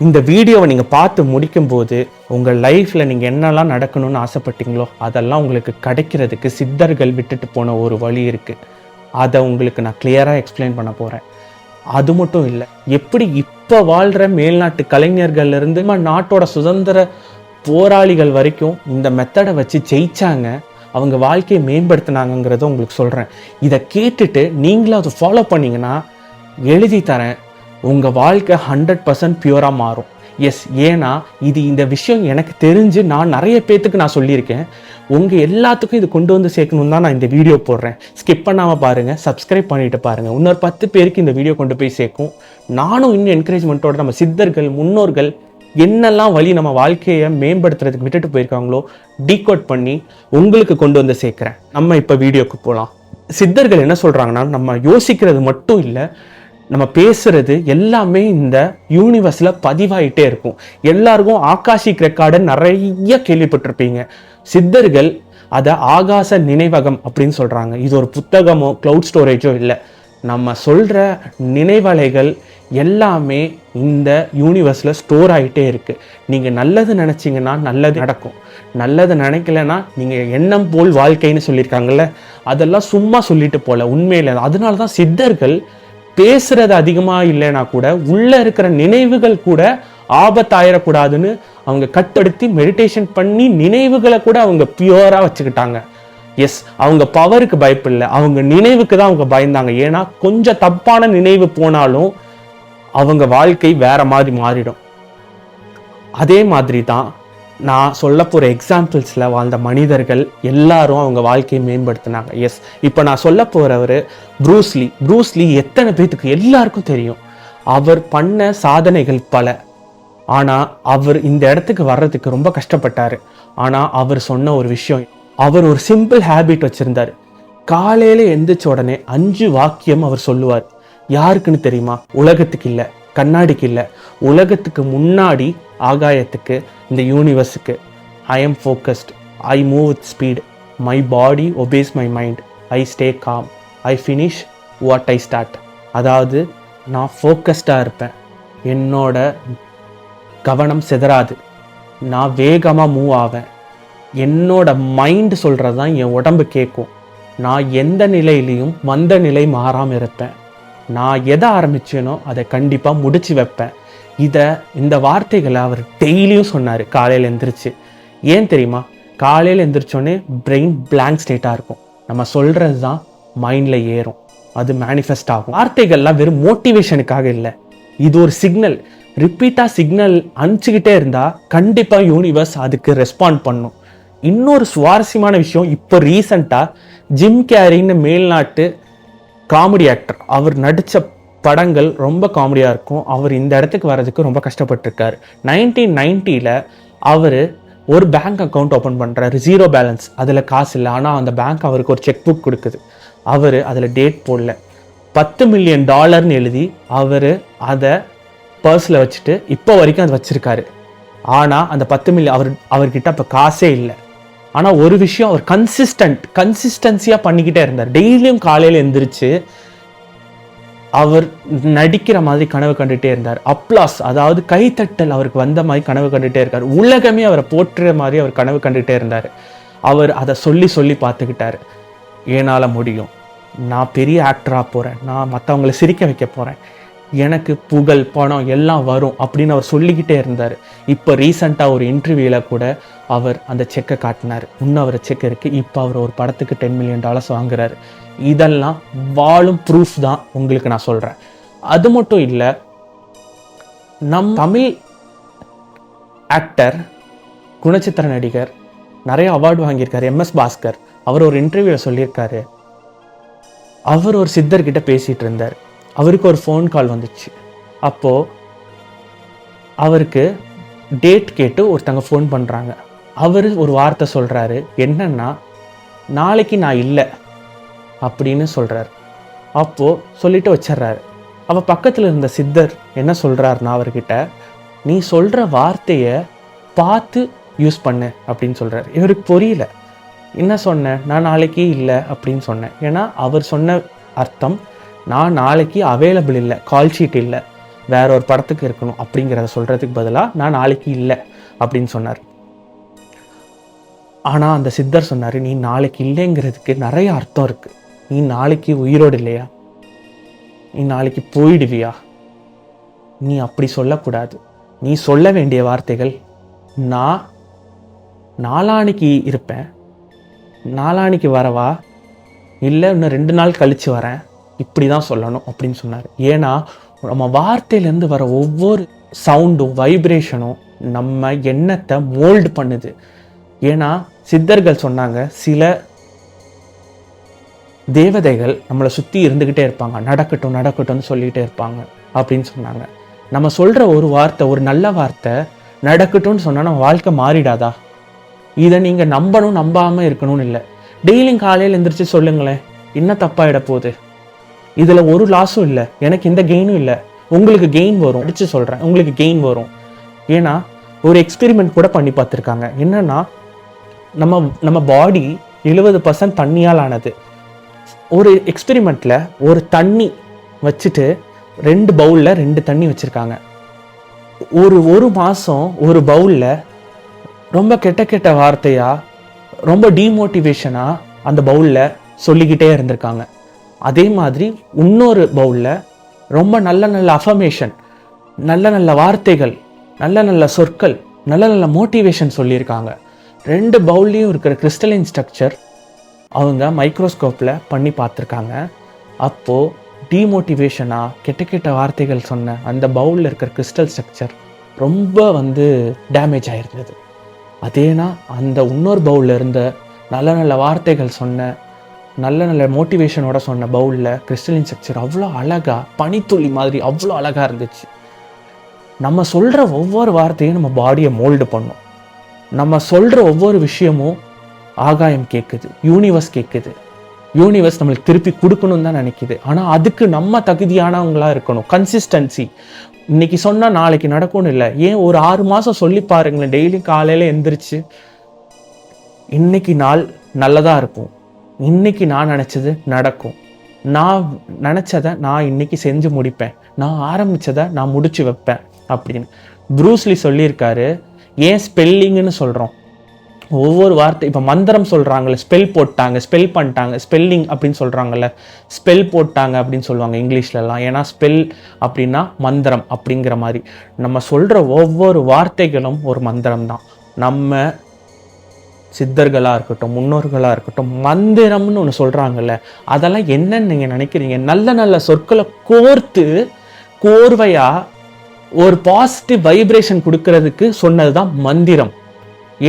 இந்த வீடியோவை நீங்கள் பார்த்து முடிக்கும்போது உங்கள் லைஃப்பில் நீங்கள் என்னெல்லாம் நடக்கணும்னு ஆசைப்பட்டீங்களோ அதெல்லாம் உங்களுக்கு கிடைக்கிறதுக்கு சித்தர்கள் விட்டுட்டு போன ஒரு வழி இருக்குது. அதை உங்களுக்கு நான் கிளியராக எக்ஸ்பிளைன் பண்ண போகிறேன். அது மட்டும் இல்லை, எப்படி இப்போ வாழ்கிற மேல்நாட்டு கலைஞர்கள்லேருந்து நாட்டோட சுதந்திர போராளிகள் வரைக்கும் இந்த மெத்தடை வச்சு ஜெயிச்சாங்க, அவங்க வாழ்க்கையை மேம்படுத்தினாங்கிறத உங்களுக்கு சொல்கிறேன். இதை கேட்டுட்டு நீங்களும் அதை ஃபாலோ பண்ணிங்கன்னா எழுதி தரேன், உங்கள் வாழ்க்கை 100% பியூராக மாறும். எஸ், ஏன்னா இந்த விஷயம் எனக்கு தெரிஞ்சு நான் நிறைய பேர்த்துக்கு நான் சொல்லியிருக்கேன். உங்கள் எல்லாத்துக்கும் இது கொண்டு வந்து சேர்க்கணும் தான் நான் இந்த வீடியோ போடுறேன். ஸ்கிப் பண்ணாமல் பாருங்கள், சப்ஸ்கிரைப் பண்ணிட்டு பாருங்கள். இன்னொரு 10 பேருக்கு இந்த வீடியோ கொண்டு போய் சேர்க்கும். நானும் இன்னும் என்கரேஜ்மெண்ட்டோட நம்ம சித்தர்கள் முன்னோர்கள் என்னெல்லாம் வழி நம்ம வாழ்க்கையை மேம்படுத்துறதுக்கு விட்டுட்டு போயிருக்காங்களோ டீகோட் பண்ணி உங்களுக்கு கொண்டு வந்து சேர்க்குறேன். நம்ம இப்போ வீடியோக்கு போகலாம். சித்தர்கள் என்ன சொல்கிறாங்கன்னா, நம்ம யோசிக்கிறது மட்டும் இல்லை, நம்ம பேசுறது எல்லாமே இந்த யூனிவர்ஸில் பதிவாயிட்டே இருக்கும். எல்லாருக்கும் ஆகாஷிக் ரெக்கார்டு நிறைய கேள்விப்பட்டிருப்பீங்க. சித்தர்கள் அதை ஆகாச நினைவகம் அப்படின்னு சொல்கிறாங்க. இது ஒரு புத்தகமோ க்ளவுட் ஸ்டோரேஜோ இல்லை. நம்ம சொல்கிற நினைவலைகள் எல்லாமே இந்த யூனிவர்ஸில் ஸ்டோர் ஆகிட்டே இருக்குது. நீங்கள் நல்லது நினச்சிங்கன்னா நல்லது நடக்கும், நல்லது நினைக்கலன்னா நீங்கள் எண்ணம் போல் வாழ்க்கைன்னு சொல்லியிருக்காங்கல்ல, அதெல்லாம் சும்மா சொல்லிட்டு போல, உண்மையில். அதனால தான் சித்தர்கள் பேசுறது அதிகமாக இல்லைன்னா கூட உள்ள இருக்கிற நினைவுகள் கூட ஆபத்தாயிடக்கூடாதுன்னு அவங்க கட்டுப்படுத்தி மெடிடேஷன் பண்ணி நினைவுகளை கூட அவங்க பியூரா வச்சுக்கிட்டாங்க. எஸ், அவங்க பவருக்கு பயப்படல, அவங்க நினைவுக்கு தான் அவங்க பயந்தாங்க. ஏன்னா கொஞ்சம் தப்பான நினைவு போனாலும் அவங்க வாழ்க்கை வேற மாதிரி மாறிடும். அதே மாதிரி தான் நான் சொல்ல போகிற எக்ஸாம்பிள்ஸில் வாழ்ந்த மனிதர்கள் எல்லாரும் அவங்க வாழ்க்கையை மேம்படுத்தினாங்க. எஸ், இப்போ நான் சொல்ல போகிறவர் ப்ரூஸ்லி. ப்ரூஸ்லி எத்தனை பேத்துக்கு எல்லாருக்கும் தெரியும். அவர் பண்ண சாதனைகள் பல. ஆனால் அவர் இந்த இடத்துக்கு வர்றதுக்கு ரொம்ப கஷ்டப்பட்டார். ஆனால் அவர் சொன்ன ஒரு விஷயம், அவர் ஒரு சிம்பிள் ஹேபிட் வச்சுருந்தார். காலையில் எந்திரிச்ச உடனே 5 வாக்கியம் அவர் சொல்லுவார். யாருக்குன்னு தெரியுமா? உலகத்துக்கு இல்லை, கண்ணாடிக்கு இல்லை, உலகத்துக்கு முன்னாடி ஆகாயத்துக்கு, இந்த யூனிவர்ஸுக்கு. I am focused, I move with speed, my body obeys my mind, I stay calm, I finish what I start. அதாவது நான் ஃபோக்கஸ்டாக இருப்பேன், என்னோட கவனம் சிதறாது, நான் வேகமாக மூவ் ஆவேன், என்னோட மைண்டு சொல்கிறது தான் என் உடம்பு கேட்கும், நான் எந்த நிலையிலையும் வந்த நிலை மாறாமல் இருப்பேன், நான் எதை ஆரம்பிச்சேனோ அதை கண்டிப்பாக முடிச்சு வைப்பேன். இந்த வார்த்தைகளை அவர் டெய்லியும் சொன்னார் காலையில் எந்திரிச்சு. ஏன் தெரியுமா? காலையில் எந்திரிச்சோடனே பிரெயின் பிளாங்க் ஸ்டேட்டாக இருக்கும். நம்ம சொல்கிறது தான் மைண்டில் ஏறும், அது மேனிஃபெஸ்ட் ஆகும். வார்த்தைகள்லாம் வெறும் மோட்டிவேஷனுக்காக இல்லை, இது ஒரு சிக்னல். ரிப்பீட்டாக சிக்னல் அனுப்பிச்சிக்கிட்டே இருந்தால் கண்டிப்பாக யூனிவர்ஸ் அதுக்கு ரெஸ்பாண்ட் பண்ணும். இன்னொரு சுவாரஸ்யமான விஷயம், இப்போ ரீசண்டாக ஜிம் கேரின்னு மேல்நாட்டு காமெடி ஆக்டர், அவர் நடித்த படங்கள் ரொம்ப காமெடியாக இருக்கும். அவர் இந்த இடத்துக்கு வர்றதுக்கு ரொம்ப கஷ்டப்பட்டிருக்காரு. 1990 அவர் ஒரு பேங்க் அக்கௌண்ட் ஓப்பன் பண்ணுறாரு, 0 பேலன்ஸ், அதில் காசு இல்லை. ஆனால் அந்த பேங்க் அவருக்கு ஒரு செக் புக் கொடுக்குது. அவர் அதில் டேட் போடல, $10 மில்லியன் எழுதி அவர் அதை பர்ஸில் வச்சுட்டு இப்போ வரைக்கும் அதை வச்சுருக்காரு. ஆனால் அந்த 10 மில்லியன் அவர்கிட்ட இப்போ காசே இல்லை. ஆனால் ஒரு விஷயம், அவர் கன்சிஸ்டன்சியாக பண்ணிக்கிட்டே இருந்தார். டெய்லியும் காலையில் எந்திரிச்சு அவர் நடிக்கிற மாதிரி கனவு கண்டுகிட்டே இருந்தார். அப்ளாஸ், அதாவது கைத்தட்டல் அவருக்கு வந்த மாதிரி கனவு கண்டுகிட்டே இருக்கார். உலகமே அவரை போற்றுற மாதிரி அவர் கனவு கண்டுகிட்டே இருந்தார். அவர் அதை சொல்லி பார்த்துக்கிட்டாரு, என்னால் முடியும், நான் பெரிய ஆக்டராக போகிறேன், நான் மற்றவங்களை சிரிக்க வைக்க போகிறேன், எனக்கு புகழ் பணம் எல்லாம் வரும் அப்படின்னு அவர் சொல்லிக்கிட்டே இருந்தார். இப்போ ரீசண்டாக ஒரு இன்டர்வியூவில் கூட அவர் அந்த செக்கை காட்டினார். இன்னும் அவர் செக் இருக்குது. இப்போ அவர் ஒரு படத்துக்கு $10 மில்லியன் வாங்குறாரு. இதெல்லாம் வாழும் ப்ரூஃப் தான் உங்களுக்கு நான் சொல்கிறேன். அது மட்டும் இல்லை, நம் தமிழ் ஆக்டர், குணச்சித்திர நடிகர், நிறைய அவார்டு வாங்கியிருக்காரு, MS பாஸ்கர். அவர் ஒரு இன்டர்வியூவில் சொல்லியிருக்காரு, அவர் ஒரு சித்தர்கிட்ட பேசிகிட்டு இருந்தார். அவருக்கு ஒரு ஃபோன் கால் வந்துச்சு. அப்போது அவருக்கு டேட் கேட்டு ஒருத்தங்க ஃபோன் பண்ணுறாங்க. அவர் ஒரு வார்த்தை சொல்கிறாரு, என்னன்னா நாளைக்கு நான் இல்லை அப்படின்னு சொல்கிறார். அப்போது சொல்லிட்டு வச்சிட்றாரு. அவள் பக்கத்தில் இருந்த சித்தர் என்ன சொல்கிறாருன்னா அவர்கிட்ட, நீ சொல்கிற வார்த்தையை பார்த்து யூஸ் பண்ணு அப்படின்னு சொல்கிறார். இவருக்கு புரியல. என்ன சொன்னேன்? நான் நாளைக்கு இல்லை அப்படின்னு சொன்னேன். ஏன்னா அவர் சொன்ன அர்த்தம், நான் நாளைக்கு அவைலபிள் இல்லை, கால் ஷீட் இல்லை. வேற ஒரு படத்துக்கு இருக்கணும் அப்படிங்கிறத சொல்கிறதுக்கு பதிலாக நான் நாளைக்கு இல்லை அப்படின்னு சொன்னார். ஆனால் அந்த சித்தர் சொன்னார், நீ நாளைக்கு இல்லைங்கிறதுக்கு நிறைய அர்த்தம் இருக்குது. நீ நாளைக்கு உயிரோடு இல்லையா, நீ நாளைக்கு போயிடுவியா, நீ அப்படி சொல்லக்கூடாது. நீ சொல்ல வேண்டிய வார்த்தைகள், நான் நாளானிக்கு இருப்பேன், நாளானிக்கு வரவா, இல்லை இன்னும் 2 நாள் கழித்து வரேன், இப்படி தான் சொல்லணும் அப்படின்னு சொன்னார். ஏன்னா நம்ம வார்த்தையிலேருந்து வர ஒவ்வொரு சவுண்டும் வைப்ரேஷனும் நம்ம எண்ணத்தை மோல்டு பண்ணுது. ஏன்னா சித்தர்கள் சொன்னாங்க, சில தேவதைகள் நம்மளை சுற்றி இருந்துக்கிட்டே இருப்பாங்க, நடக்கட்டும் நடக்கட்டும்னு சொல்லிகிட்டே இருப்பாங்க அப்படின்னு சொன்னாங்க. நம்ம சொல்கிற ஒரு வார்த்தை, ஒரு நல்ல வார்த்தை நடக்கட்டும்னு சொன்னால் நம்ம வாழ்க்கை மாறிடாதா? இதை நீங்கள் நம்பணும் நம்பாமல் இருக்கணும்னு இல்லை. டெய்லியும் காலையில் எந்திரிச்சு சொல்லுங்களேன், என்ன தப்பாயிட போகுது? இதில் ஒரு லாஸும் இல்லை, எனக்கு எந்த கெயினும் இல்லை. உங்களுக்கு கெயின் வரும், அடிச்சு சொல்கிறேன், உங்களுக்கு கெயின் வரும். ஏன்னா ஒரு எக்ஸ்பெரிமெண்ட் கூட பண்ணி பார்த்துருக்காங்க. என்னன்னா, நம்ம பாடி 70% தண்ணியால் ஆனது. ஒரு எக்ஸ்பெரிமெண்ட்டில் ஒரு தண்ணி வச்சுட்டு 2 பவுலில் 2 தண்ணி வச்சுருக்காங்க. ஒரு மாதம் ஒரு பவுலில் ரொம்ப கெட்ட வார்த்தையாக, ரொம்ப டீமோட்டிவேஷனாக அந்த பவுலில் சொல்லிக்கிட்டே இருந்திருக்காங்க. அதே மாதிரி இன்னொரு பவுலில் ரொம்ப நல்ல அஃபர்மேஷன், நல்ல வார்த்தைகள், நல்ல சொற்கள், நல்ல மோட்டிவேஷன் சொல்லியிருக்காங்க. 2 பவுல்லையும் இருக்கிற கிறிஸ்டலின் ஸ்ட்ரக்சர் அவங்க மைக்ரோஸ்கோப்பில் பண்ணி பார்த்துருக்காங்க. அப்போது டீமோட்டிவேஷனாக கெட்ட வார்த்தைகள் சொன்ன அந்த பவுலில் இருக்கிற கிறிஸ்டல் ஸ்ட்ரக்சர் ரொம்ப டேமேஜ் ஆகிருந்தது. அதேனா அந்த இன்னொரு பவுலில் இருந்த நல்ல வார்த்தைகள் சொன்ன, நல்ல மோட்டிவேஷனோட சொன்ன பவுலில் கிறிஸ்டலின் ஸ்ட்ரக்சர் அவ்வளோ அழகாக, பனித்துளி மாதிரி அவ்வளோ அழகாக இருந்துச்சு. நம்ம சொல்கிற ஒவ்வொரு வார்த்தையும் நம்ம பாடியை மோல்டு பண்ணும். நம்ம சொல்கிற ஒவ்வொரு விஷயமும் ஆகாயம் கேட்குது, யூனிவர்ஸ் கேட்குது. யூனிவர்ஸ் நம்மளுக்கு திருப்பி கொடுக்கணும்னு தான் நினைக்கிது. ஆனால் அதுக்கு நம்ம தகுதியானவங்களாக இருக்கணும். கன்சிஸ்டன்சி. இன்னைக்கு சொன்னால் நாளைக்கு நடக்கும்னு இல்லை. ஏன் ஒரு 6 மாதம் சொல்லி பாருங்களேன். டெய்லி காலையில் எந்திரிச்சு, இன்னைக்கு நாள் நல்லதாக இருக்கும், இன்னைக்கு நான் நினச்சது நடக்கும், நான் நினச்சதை நான் இன்னைக்கு செஞ்சு முடிப்பேன், நான் ஆரம்பித்ததை நான் முடிச்சு வைப்பேன் அப்படின்னு ப்ரூஸ்லி சொல்லியிருக்காரு. ஏன் ஸ்பெல்லிங்னு சொல்கிறோம்? ஒவ்வொரு வார்த்தை, இப்போ மந்திரம் சொல்கிறாங்கல்ல, ஸ்பெல் போட்டாங்க, ஸ்பெல் பண்ணிட்டாங்க, ஸ்பெல்லிங் அப்படின்னு சொல்கிறாங்கல்ல, ஸ்பெல் போட்டாங்க அப்படின்னு சொல்லுவாங்க இங்கிலீஷ்லலாம். ஏன்னா ஸ்பெல் அப்படின்னா மந்திரம் அப்படிங்கிற மாதிரி. நம்ம சொல்கிற ஒவ்வொரு வார்த்தைகளும் ஒரு மந்திரம் தான். நம்ம சித்தர்களாக இருக்கட்டும், முன்னோர்களாக இருக்கட்டும், மந்திரம்னு ஒன்று சொல்கிறாங்கல்ல, அதெல்லாம் என்னன்னு நீங்கள் நினைக்கிறீங்க? நல்ல சொற்களை கோர்வையாக ஒரு பாசிட்டிவ் வைப்ரேஷன் கொடுக்கறதுக்கு சொன்னது தான் மந்திரம்.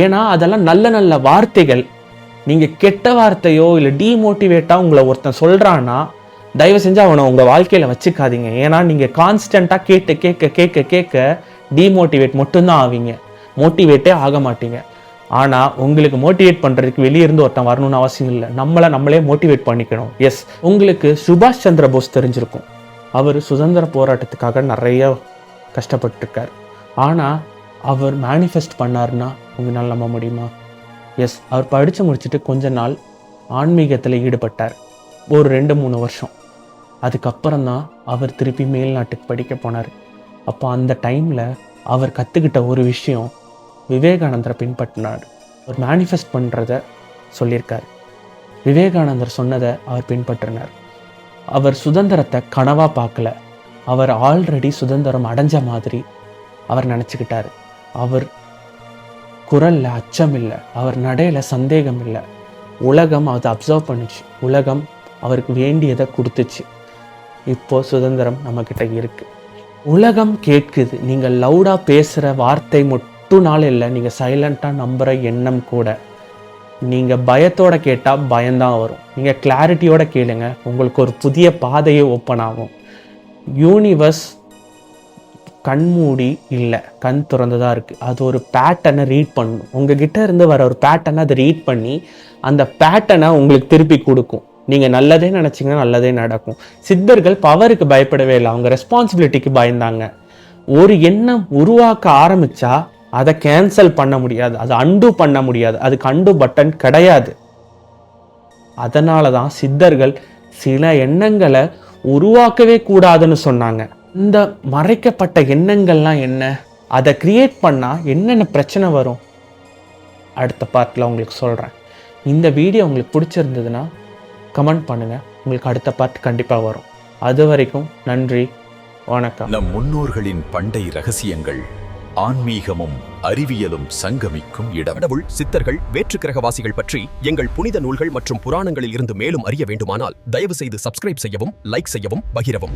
ஏன்னா அதெல்லாம் நல்ல வார்த்தைகள். நீங்கள் கெட்ட வார்த்தையோ இல்லை டீமோட்டிவேட்டாக உங்களை ஒருத்தன் சொல்கிறான்னா தயவு செஞ்சு அவனை உங்கள் வாழ்க்கையில் வச்சுக்காதீங்க. ஏன்னா நீங்கள் கான்ஸ்டண்ட்டாக கேட்க டீமோட்டிவேட் மட்டும்தான் ஆவீங்க, மோட்டிவேட்டே ஆக மாட்டீங்க. ஆனால் உங்களுக்கு மோட்டிவேட் பண்ணுறதுக்கு வெளியிருந்து ஒருத்தன் வரணும்னு அவசியம் இல்லை. நம்மளே மோட்டிவேட் பண்ணிக்கணும். எஸ், உங்களுக்கு சுபாஷ் சந்திர போஸ் தெரிஞ்சிருக்கும். அவர் சுதந்திர போராட்டத்துக்காக நிறைய கஷ்டப்பட்டுருக்கார். ஆனால் அவர் மேனிஃபெஸ்ட் பண்ணார்னா உங்களால் நம்ப முடியுமா? எஸ், அவர் படித்து முடிச்சுட்டு கொஞ்ச நாள் ஆன்மீகத்தில் ஈடுபட்டார், ஒரு 2-3 வருஷம். அதுக்கப்புறம் தான் அவர் திருப்பி மேல்நாட்டுக்கு படிக்க போனார். அப்போ அந்த டைமில் அவர் கற்றுக்கிட்ட ஒரு விஷயம், விவேகானந்தரை பின்பற்றினார். அவர் மேனிஃபெஸ்ட் பண்ணுறத சொல்லியிருக்கார். விவேகானந்தர் சொன்னதை அவர் பின்பற்றினார். அவர் சுதந்திரத்தை கனவாக பார்க்கல, அவர் ஆல்ரெடி சுதந்திரம் அடைஞ்ச மாதிரி அவர் நினச்சிக்கிட்டார். அவர் குரலில் அச்சம் இல்லை, அவர் நடையில் சந்தேகம் இல்லை. உலகம் அதை அப்சர்வ் பண்ணிச்சு, உலகம் அவருக்கு வேண்டியதை கொடுத்துச்சு. இப்போது சுதந்திரம் நம்மக்கிட்ட இருக்குது. உலகம் கேட்குது. நீங்கள் லவுடாக பேசுகிற வார்த்தை மட்டும்னால இல்லை, நீங்கள் சைலண்ட்டாக நம்புகிற எண்ணம் கூட. நீங்கள் பயத்தோட கேட்டால் பயம்தான் வரும். நீங்கள் கிளாரிட்டியோட கேளுங்க, உங்களுக்கு ஒரு புதிய பாதையே ஓப்பன் ஆகும். யூனிவர்ஸ் கண்மூடி இல்லை, கண் திறந்துதான் இருக்குது. அது ஒரு பேட்டர்னை ரீட் பண்ணணும். உங்ககிட்ட இருந்து வர ஒரு பேட்டர்னை அதை ரீட் பண்ணி அந்த பேட்டர்னை உங்களுக்கு திருப்பி கொடுக்கும். நீங்கள் நல்லதே நினச்சிங்கன்னா நல்லதே நடக்கும். சித்தர்கள் பவருக்கு பயப்படவே இல்லை, அவங்க ரெஸ்பான்சிபிலிட்டிக்கு பயந்தாங்க. ஒரு எண்ணம் உருவாக்க ஆரம்பித்தா அதை கேன்சல் பண்ண முடியாது, அதை அண்டு பண்ண முடியாது, அதுக்கு அண்டு பட்டன் கிடையாது. அதனால தான் சித்தர்கள் சில எண்ணங்களை உருவாக்கவே கூடாதுன்னு சொன்னாங்க. இந்த மறைக்கப்பட்ட எண்ணங்கள்லாம் என்ன, அதை கிரியேட் பண்ணால் என்னென்ன பிரச்சனை வரும், அடுத்த பார்ட்டில் உங்களுக்கு சொல்கிறேன். இந்த வீடியோ உங்களுக்கு பிடிச்சிருந்ததுன்னா கமெண்ட் பண்ணுங்கள், உங்களுக்கு அடுத்த பார்ட் கண்டிப்பாக வரும். அது வரைக்கும் நன்றி, வணக்கம். நம் முன்னோர்களின் பண்டை ரகசியங்கள், ஆன்மீகமும் அறிவியலும் சங்கமிக்கும் இடம். கடவுள், சித்தர்கள், வேற்றுக்கிரகவாசிகள் பற்றி எங்கள் புனித நூல்கள் மற்றும் புராணங்களில் இருந்து மேலும் அறிய வேண்டுமானால் தயவு செய்து சப்ஸ்கிரைப் செய்யவும், லைக் செய்யவும், பகிரவும்.